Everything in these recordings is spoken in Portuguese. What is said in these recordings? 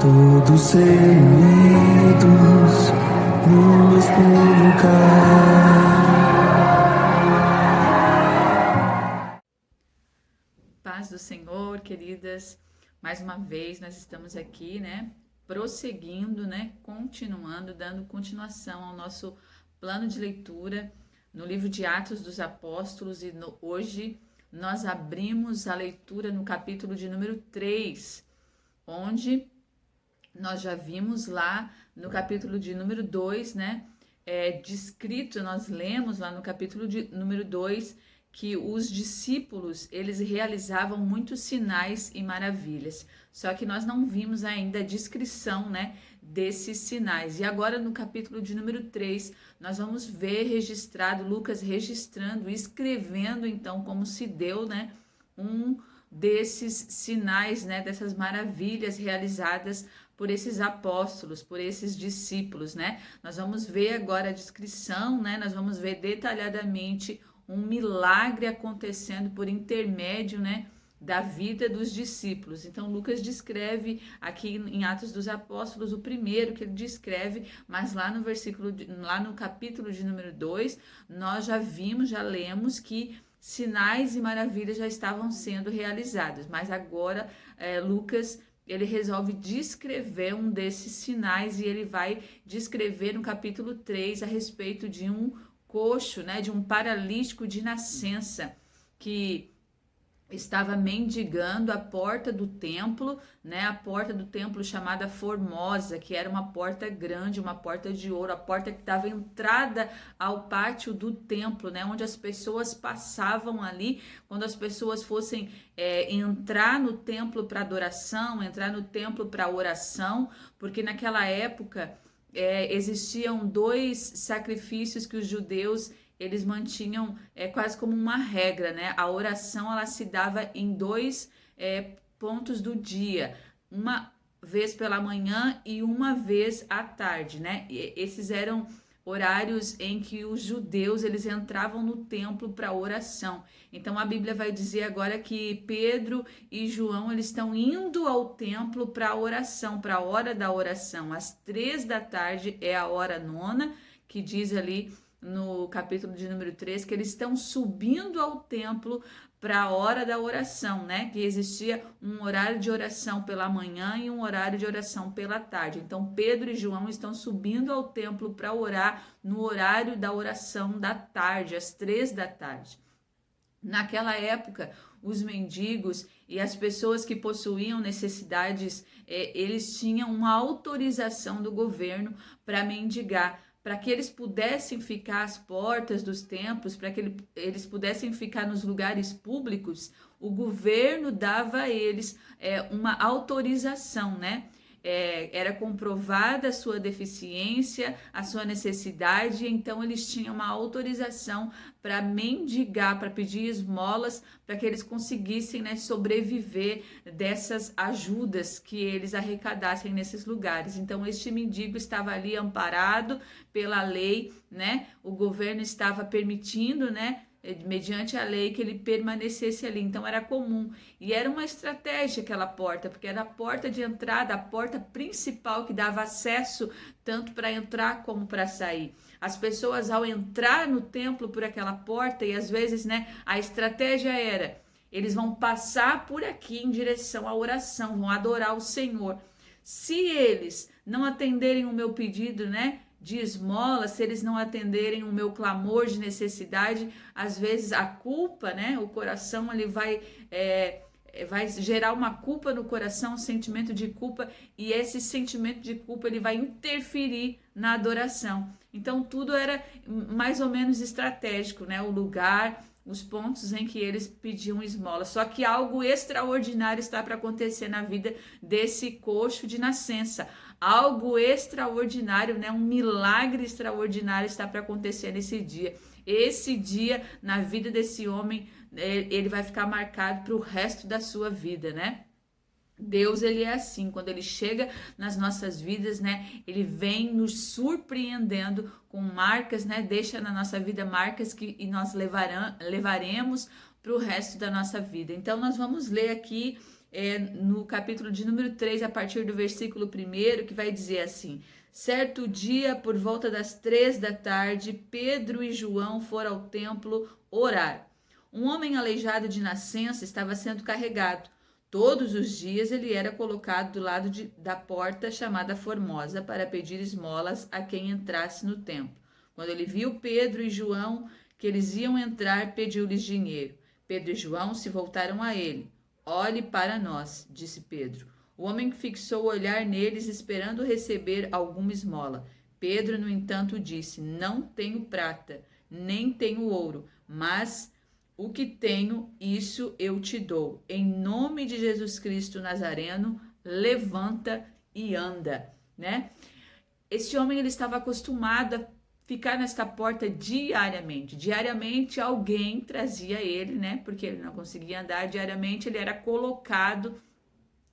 todos reunidos no mesmo lugar. Paz do Senhor, queridas, mais uma vez nós estamos aqui, prosseguindo, continuando, dando continuação ao nosso plano de leitura no livro de Atos dos Apóstolos e hoje nós abrimos a leitura no capítulo de número 3, onde nós já vimos lá no capítulo de número 2, descrito, nós lemos lá no capítulo de número 2 que os discípulos, eles realizavam muitos sinais e maravilhas, só que nós não vimos ainda a descrição, desses sinais. E agora no capítulo de número 3, nós vamos ver registrado, Lucas registrando, escrevendo então como se deu, um desses sinais, dessas maravilhas realizadas por esses apóstolos, por esses discípulos, Nós vamos ver agora a descrição, nós vamos ver detalhadamente um milagre acontecendo por intermédio, da vida dos discípulos. Então Lucas descreve aqui em Atos dos Apóstolos o primeiro que ele descreve, mas lá no capítulo de número 2, nós já lemos que sinais e maravilhas já estavam sendo realizados, mas agora Lucas ele resolve descrever um desses sinais e ele vai descrever no capítulo 3 a respeito de um coxo, de um paralítico de nascença que estava mendigando a porta do templo, a porta do templo chamada Formosa, que era uma porta grande, uma porta de ouro, a porta que dava entrada ao pátio do templo, onde as pessoas passavam ali, quando as pessoas fossem entrar no templo para adoração, entrar no templo para oração, porque naquela época existiam 2 sacrifícios que os judeus eles mantinham quase como uma regra, A oração ela se dava em 2 pontos do dia, uma vez pela manhã e uma vez à tarde, E esses eram horários em que os judeus eles entravam no templo para oração. Então a Bíblia vai dizer agora que Pedro e João eles estão indo ao templo para oração, para a hora da oração. Às 3 da tarde é a hora nona, que diz ali no capítulo de número 3 que eles estão subindo ao templo para a hora da oração, que existia um horário de oração pela manhã e um horário de oração pela tarde. Então Pedro e João estão subindo ao templo para orar no horário da oração da tarde, às 3 da tarde. Naquela época, os mendigos e as pessoas que possuíam necessidades, eles tinham uma autorização do governo para mendigar, para que eles pudessem ficar às portas dos templos, para que eles pudessem ficar nos lugares públicos, o governo dava a eles uma autorização, Era comprovada a sua deficiência, a sua necessidade, então eles tinham uma autorização para mendigar, para pedir esmolas, para que eles conseguissem sobreviver dessas ajudas que eles arrecadassem nesses lugares. Então este mendigo estava ali amparado pela lei, O governo estava permitindo, mediante a lei que ele permanecesse ali, então era comum, e era uma estratégia aquela porta, porque era a porta de entrada, a porta principal que dava acesso tanto para entrar como para sair. As pessoas ao entrar no templo por aquela porta, e às vezes, a estratégia era, eles vão passar por aqui em direção à oração, vão adorar o Senhor. Se eles não atenderem o meu pedido, de esmola, se eles não atenderem o meu clamor de necessidade, às vezes a culpa, o coração ele vai gerar uma culpa no coração, um sentimento de culpa, e esse sentimento de culpa ele vai interferir na adoração. Então tudo era mais ou menos estratégico, o lugar, os pontos em que eles pediam esmola. Só que algo extraordinário está para acontecer na vida desse coxo de nascença. Algo extraordinário, um milagre extraordinário está para acontecer nesse dia. Esse dia, na vida desse homem, ele vai ficar marcado para o resto da sua vida, Deus, ele é assim, quando ele chega nas nossas vidas, ele vem nos surpreendendo com marcas, deixa na nossa vida marcas que nós levaremos para o resto da nossa vida. Então, nós vamos ler aqui no capítulo de número 3, a partir do versículo 1, que vai dizer assim: certo dia, por volta das 3 da tarde, Pedro e João foram ao templo orar. Um homem aleijado de nascença estava sendo carregado. Todos os dias ele era colocado do lado da porta chamada Formosa para pedir esmolas a quem entrasse no templo. Quando ele viu Pedro e João que eles iam entrar, pediu-lhes dinheiro. Pedro e João se voltaram a ele. Olhe para nós, disse Pedro. O homem fixou o olhar neles, esperando receber alguma esmola. Pedro, no entanto, disse: não tenho prata, nem tenho ouro, mas o que tenho, isso eu te dou. Em nome de Jesus Cristo Nazareno, levanta e anda, né? Este homem, ele estava acostumado a ficar nesta porta diariamente. Diariamente alguém trazia ele, né? Porque ele não conseguia andar. Diariamente ele era colocado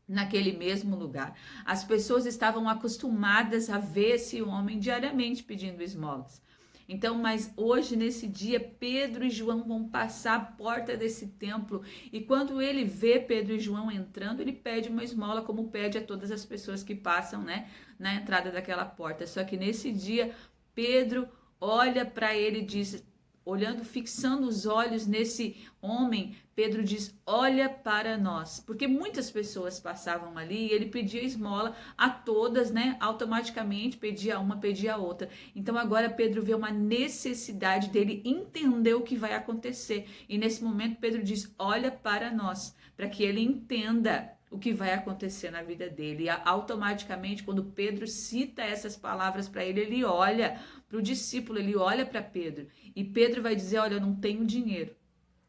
naquele mesmo lugar. As pessoas estavam acostumadas a ver esse homem diariamente pedindo esmolas. Então, mas hoje, nesse dia, Pedro e João vão passar a porta desse templo, e quando ele vê Pedro e João entrando, ele pede uma esmola, como pede a todas as pessoas que passam, né, na entrada daquela porta. Só que nesse dia, Pedro olha para ele e diz, olhando, fixando os olhos nesse homem, Pedro diz: olha para nós, porque muitas pessoas passavam ali e ele pedia esmola a todas, né? Automaticamente pedia uma, pedia outra. Então agora Pedro vê uma necessidade dele entender o que vai acontecer. E nesse momento Pedro diz: olha para nós, para que ele entenda o que vai acontecer na vida dele. E automaticamente, quando Pedro cita essas palavras para ele, ele olha para o discípulo, ele olha para Pedro. E Pedro vai dizer: olha, eu não tenho dinheiro.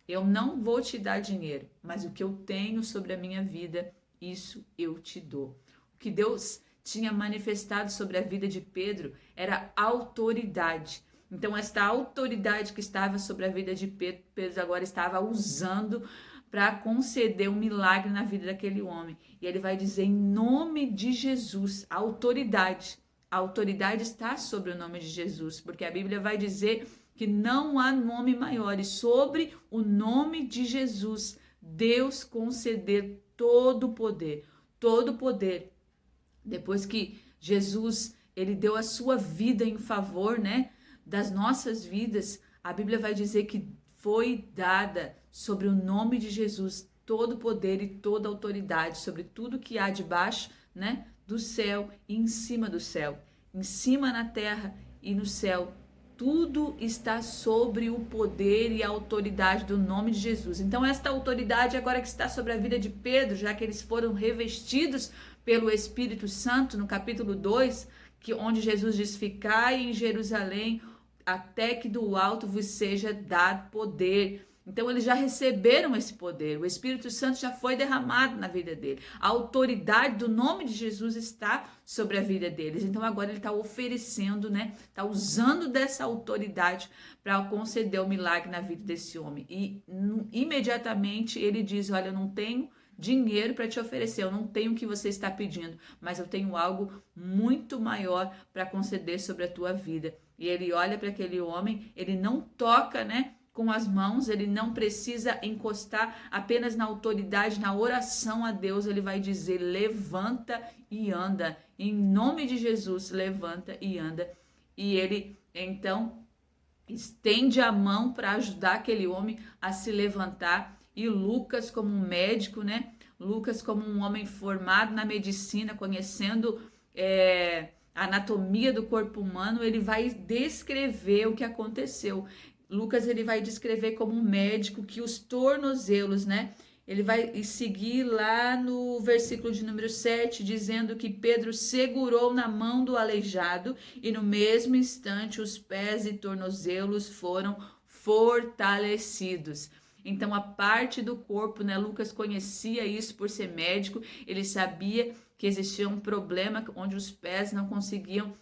Eu não vou te dar dinheiro, mas o que eu tenho sobre a minha vida, isso eu te dou. O que Deus tinha manifestado sobre a vida de Pedro era autoridade. Então, esta autoridade que estava sobre a vida de Pedro, Pedro agora estava usando para conceder um milagre na vida daquele homem. E ele vai dizer: em nome de Jesus, a autoridade. A autoridade está sobre o nome de Jesus, porque a Bíblia vai dizer que não há nome maior, e sobre o nome de Jesus, Deus conceder todo o poder, todo o poder. Depois que Jesus, ele deu a sua vida em favor, né, das nossas vidas, a Bíblia vai dizer que foi dada sobre o nome de Jesus todo o poder e toda a autoridade sobre tudo que há debaixo, né, do céu e em cima do céu, em cima na terra e no céu. Tudo está sobre o poder e a autoridade do nome de Jesus. Então, esta autoridade agora que está sobre a vida de Pedro, já que eles foram revestidos pelo Espírito Santo, no capítulo 2, onde Jesus diz: ficai em Jerusalém, até que do alto vos seja dado poder. Então eles já receberam esse poder, o Espírito Santo já foi derramado na vida dele, a autoridade do nome de Jesus está sobre a vida deles. Então agora ele está oferecendo, né? Está usando dessa autoridade para conceder o milagre na vida desse homem. E imediatamente ele diz: olha, eu não tenho dinheiro para te oferecer, eu não tenho o que você está pedindo, mas eu tenho algo muito maior para conceder sobre a tua vida. E ele olha para aquele homem, ele não toca, né, com as mãos, ele não precisa encostar, apenas na autoridade, na oração a Deus, ele vai dizer: levanta e anda, em nome de Jesus, levanta e anda. E ele então estende a mão para ajudar aquele homem a se levantar. E Lucas, como um médico, né, Lucas, como um homem formado na medicina, conhecendo a anatomia do corpo humano, ele vai descrever o que aconteceu. Lucas, ele vai descrever como um médico que os tornozelos, né? Ele vai seguir lá no versículo de número 7, dizendo que Pedro segurou na mão do aleijado e no mesmo instante os pés e tornozelos foram fortalecidos. Então, a parte do corpo, né? Lucas conhecia isso por ser médico, ele sabia que existia um problema onde os pés não conseguiam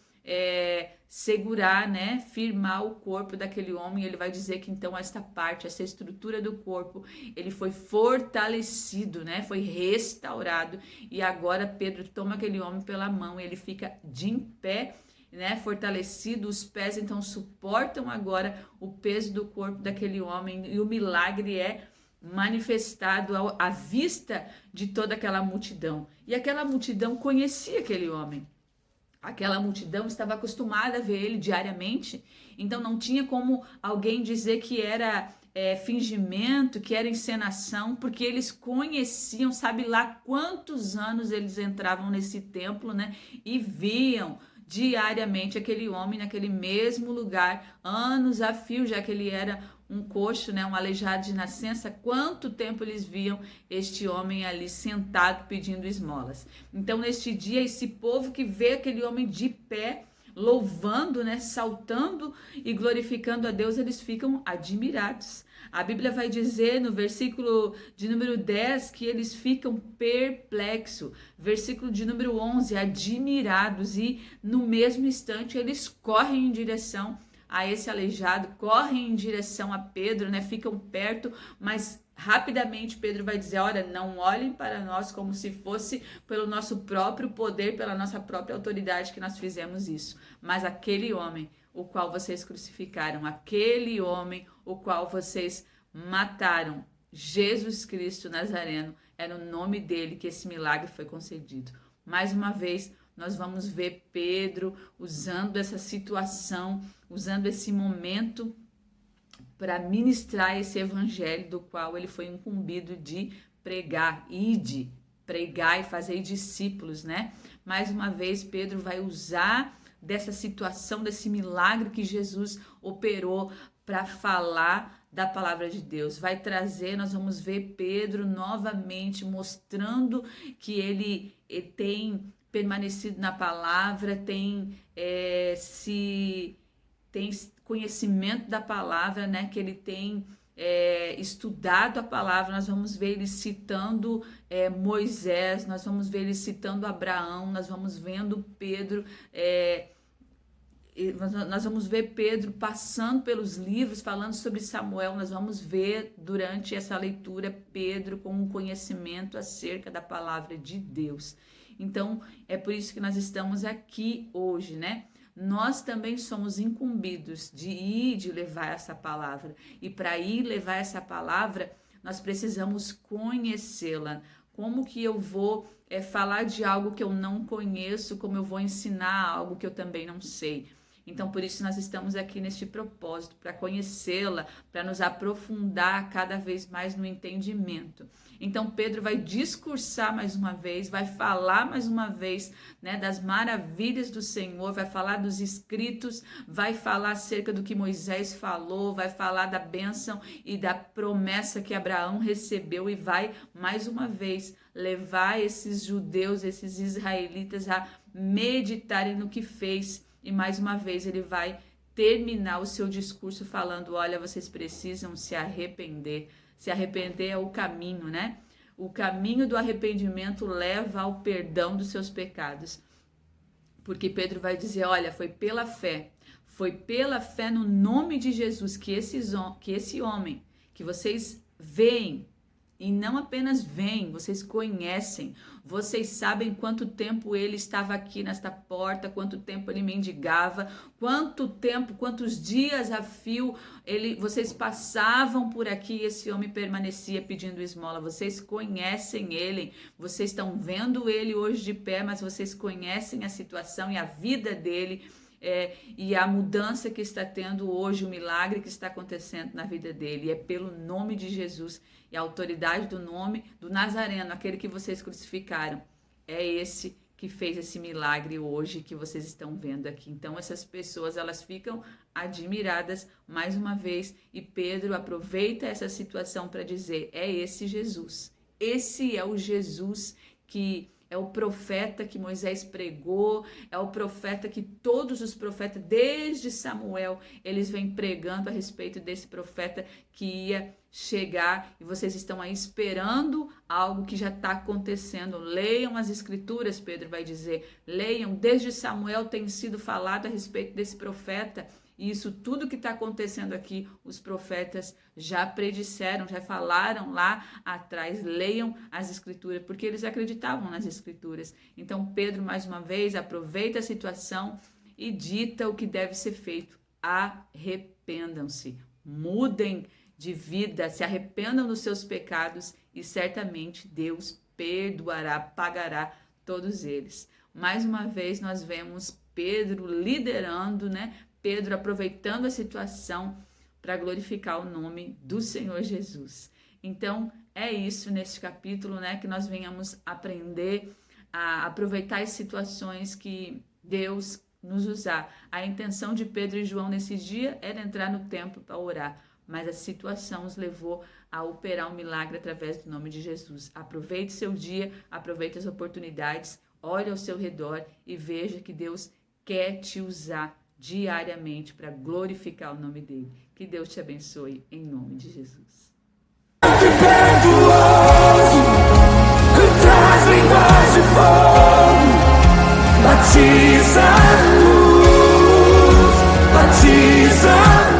segurar, né, firmar o corpo daquele homem. Ele vai dizer que então esta parte, essa estrutura do corpo, ele foi fortalecido, né, foi restaurado, e agora Pedro toma aquele homem pela mão e ele fica de em pé, né, fortalecido. Os pés então suportam agora o peso do corpo daquele homem, e o milagre é manifestado à vista de toda aquela multidão. E aquela multidão conhecia aquele homem. Aquela multidão estava acostumada a ver ele diariamente, então não tinha como alguém dizer que era fingimento, que era encenação, porque eles conheciam, sabe lá quantos anos eles entravam nesse templo, né? E viam diariamente aquele homem naquele mesmo lugar, anos a fio, já que ele era um coxo, né, um aleijado de nascença. Quanto tempo eles viam este homem ali sentado pedindo esmolas. Então, neste dia, esse povo que vê aquele homem de pé, louvando, né, saltando e glorificando a Deus, eles ficam admirados. A Bíblia vai dizer no versículo de número 10 que eles ficam perplexos. Versículo de número 11, admirados, e no mesmo instante eles correm em direção a esse aleijado, correm em direção a Pedro, né? Ficam perto, mas rapidamente Pedro vai dizer: olha, não olhem para nós como se fosse pelo nosso próprio poder, pela nossa própria autoridade que nós fizemos isso, mas aquele homem o qual vocês crucificaram, aquele homem o qual vocês mataram, Jesus Cristo Nazareno, é no nome dele que esse milagre foi concedido. Mais uma vez, nós vamos ver Pedro usando essa situação, usando esse momento para ministrar esse evangelho do qual ele foi incumbido de pregar, ide, pregar e fazer discípulos, né? Mais uma vez, Pedro vai usar dessa situação, desse milagre que Jesus operou para falar da palavra de Deus. Vai trazer, nós vamos ver Pedro novamente mostrando que ele tem permanecido na palavra, tem conhecimento da palavra, né? Que ele tem estudado a palavra. Nós vamos ver ele citando Moisés, nós vamos ver ele citando Abraão, nós vamos vendo Pedro, nós vamos ver Pedro passando pelos livros, falando sobre Samuel. Nós vamos ver durante essa leitura Pedro com um conhecimento acerca da palavra de Deus. Então, é por isso que nós estamos aqui hoje, né? Nós também somos incumbidos de ir, de levar essa palavra. E para ir levar essa palavra, nós precisamos conhecê-la. Como que eu vou falar de algo que eu não conheço? Como eu vou ensinar algo que eu também não sei? Então, por isso nós estamos aqui neste propósito, para conhecê-la, para nos aprofundar cada vez mais no entendimento. Então, Pedro vai discursar mais uma vez, vai falar mais uma vez, né, das maravilhas do Senhor, vai falar dos escritos, vai falar acerca do que Moisés falou, vai falar da bênção e da promessa que Abraão recebeu, e vai, mais uma vez, levar esses judeus, esses israelitas a meditarem no que fez. E mais uma vez ele vai terminar o seu discurso falando: olha, vocês precisam se arrepender. Se arrepender é o caminho, né? O caminho do arrependimento leva ao perdão dos seus pecados. Porque Pedro vai dizer: olha, foi pela fé no nome de Jesus que esse homem que vocês veem, e não apenas veem, vocês conhecem, vocês sabem quanto tempo ele estava aqui nesta porta, quanto tempo ele mendigava, quanto tempo, quantos dias a fio vocês passavam por aqui e esse homem permanecia pedindo esmola. Vocês conhecem ele, vocês estão vendo ele hoje de pé, mas vocês conhecem a situação e a vida dele. E a mudança que está tendo hoje, o milagre que está acontecendo na vida dele. E é pelo nome de Jesus e a autoridade do nome do Nazareno, aquele que vocês crucificaram. É esse que fez esse milagre hoje que vocês estão vendo aqui. Então essas pessoas, elas ficam admiradas mais uma vez, e Pedro aproveita essa situação para dizer: é esse Jesus. Esse é o Jesus que é o profeta que Moisés pregou, é o profeta que todos os profetas, desde Samuel, eles vêm pregando a respeito desse profeta que ia chegar, e vocês estão aí esperando algo que já está acontecendo. Leiam as escrituras, Pedro vai dizer, leiam, desde Samuel tem sido falado a respeito desse profeta. E isso tudo que está acontecendo aqui, os profetas já predisseram, já falaram lá atrás. Leiam as escrituras, porque eles acreditavam nas escrituras. Então Pedro, mais uma vez, aproveita a situação e dita o que deve ser feito. Arrependam-se, mudem de vida, se arrependam dos seus pecados e certamente Deus perdoará, pagará todos eles. Mais uma vez nós vemos Pedro liderando, né? Pedro aproveitando a situação para glorificar o nome do Senhor Jesus. Então, é isso neste capítulo, né? Que nós venhamos aprender a aproveitar as situações que Deus nos usar. A intenção de Pedro e João nesse dia era entrar no templo para orar, mas a situação os levou a operar um milagre através do nome de Jesus. Aproveite seu dia, aproveite as oportunidades, olhe ao seu redor e veja que Deus quer te usar diariamente para glorificar o nome dele. Que Deus te abençoe em nome de Jesus. Traz línguas de fogo, batiza a luz, batiza a luz.